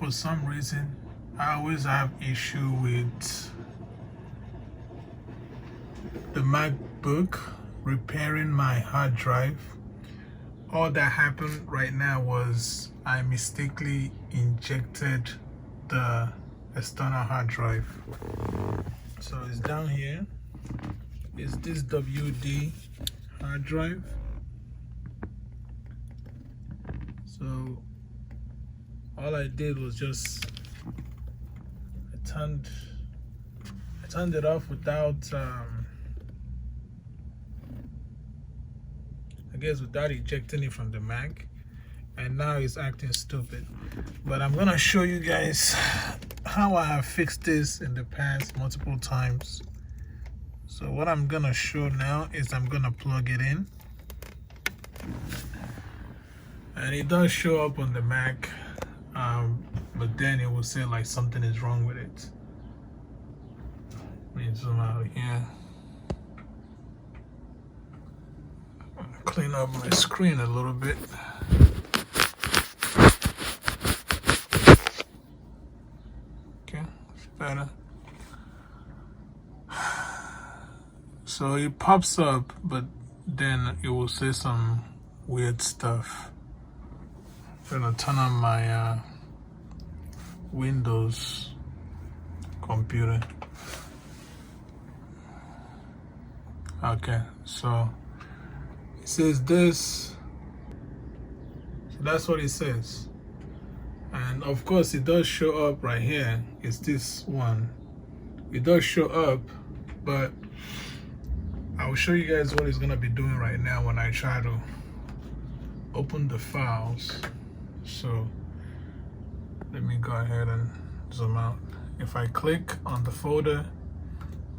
for some reason I always have issue with the MacBook repairing my hard drive. All that happened right now was I mistakenly injected the external hard drive. So it's down here. It's this WD hard drive. So all I did was just I turned it off without without ejecting it from the Mac, and now it's acting stupid. But I'm gonna show you guys how I have fixed this in the past multiple times. So what I'm gonna show now is I'm gonna plug it in, and it does show up on the Mac, but then it will say like something is wrong with it. Let me zoom out here. Clean up my screen a little bit. Okay, it's better. So it pops up, but then it will say some weird stuff. I'm gonna turn on my Windows computer. Okay, so it says this. So that's what it says. And of course it does show up right here. It's this one. It does show up, but I will show you guys what it's gonna be doing right now when I try to open the files. So let me go ahead and zoom out. If I click on the folder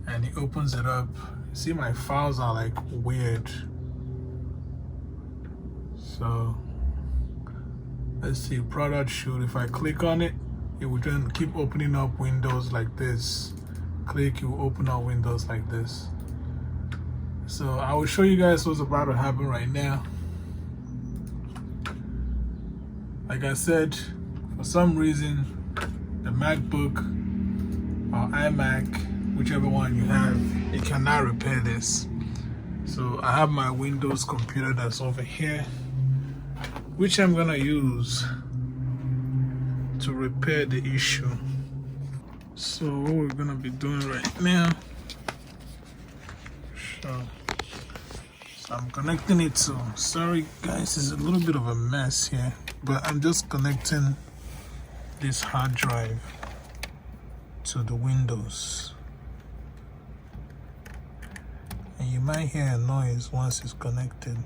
and it opens it up, see my files are like weird. So let's see, product shoot. If I click on it, it will then keep opening up windows like this. Click, you will open up windows like this. So I will show you guys what's about to happen right now. Like I said, for some reason, the MacBook or iMac, whichever one you have, it cannot repair this. So I have my Windows computer that's over here, which I'm gonna use to repair the issue. So what we're gonna be doing right now, so I'm connecting it to, sorry guys, it's a little bit of a mess here, but I'm just connecting this hard drive to the Windows. And you might hear a noise once it's connected.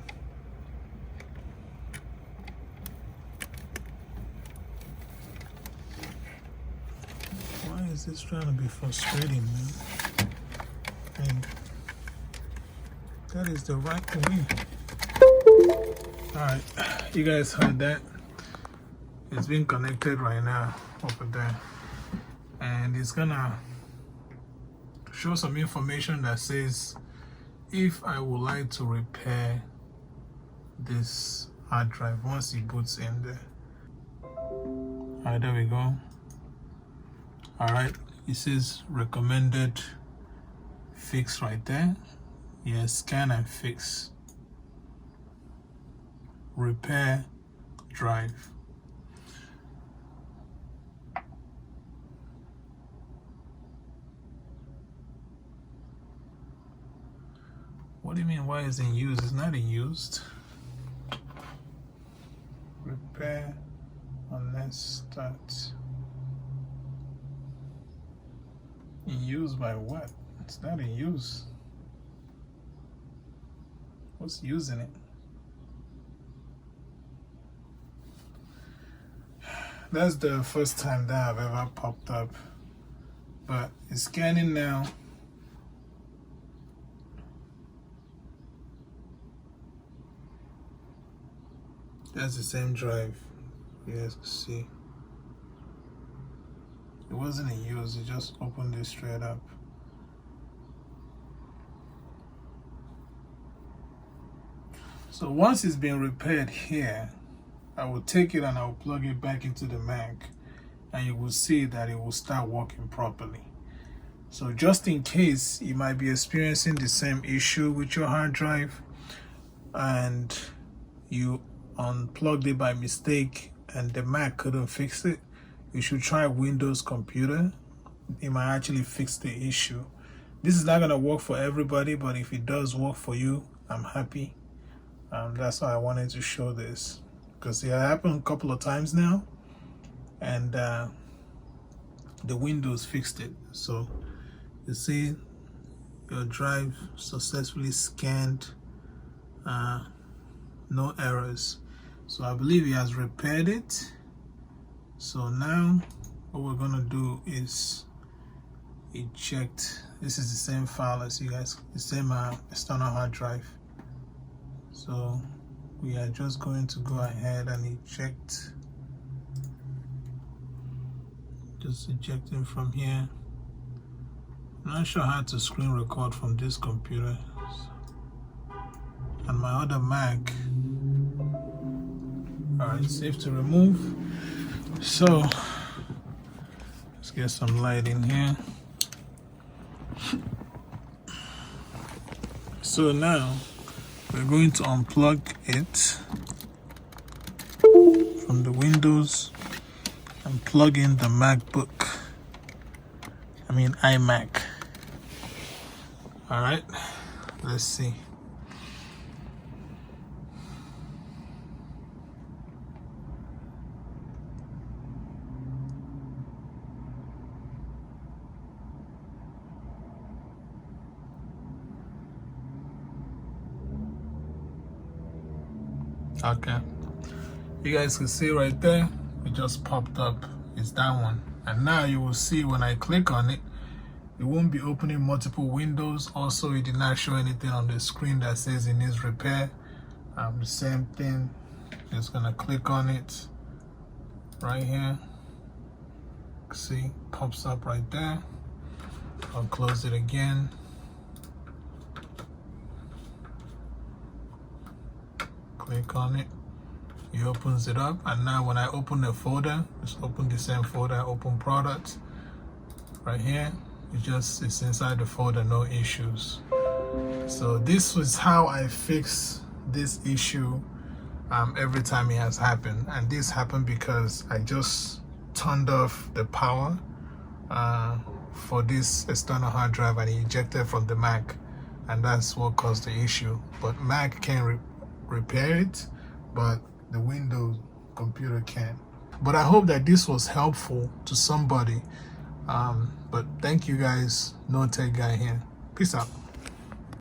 Why is this trying to be frustrating, man? And that is the right way. Alright, you guys heard that. It's being connected right now over there. And it's gonna show some information that says if I would like to repair this hard drive once it boots in there. Alright, there we go. Alright, it says recommended fix right there. Yes, scan and fix. Repair drive. What do you mean, why is it in use? It's not in used. Repair unless start. In use by what? It's not in use. What's using it? That's the first time that I've ever popped up. But it's scanning now. That's the same drive. You guys can see. It wasn't in use, it just opened it straight up. So once it's been repaired here, I will take it and I will plug it back into the Mac and you will see that it will start working properly. So just in case you might be experiencing the same issue with your hard drive and you unplugged it by mistake and the Mac couldn't fix it, you should try Windows computer. It might actually fix the issue. This is not going to work for everybody, but if it does work for you, I'm happy. That's why I wanted to show this, because it happened a couple of times now, and the Windows fixed it. So you see your drive successfully scanned, no errors. So I believe he has repaired it. So now what we're gonna do is eject. This is the same file as you guys, the same external hard drive. So we are just going to go ahead and eject. Just ejecting from here. I'm not sure how to screen record from this computer and my other Mac. Alright, safe to remove. So let's get some light in here. So now we're going to unplug it from the Windows and plug in the iMac. All right, let's see. Okay, you guys can see right there, it just popped up. It's that one. And now you will see when I click on it, it won't be opening multiple windows. Also, it did not show anything on the screen that says it needs repair. The same thing, just gonna click on it right here. See, pops up right there. I'll close it again. Click on it, it opens it up, and now when I open the folder, just open the same folder, open products right here, it's inside the folder, no issues. So this was how I fix this issue every time it has happened. And this happened because I just turned off the power for this external hard drive and ejected from the Mac, and that's what caused the issue. But Mac can repair it, but the Windows computer can. But I hope that this was helpful to somebody. But thank you guys. No Tech Guy here. Peace out.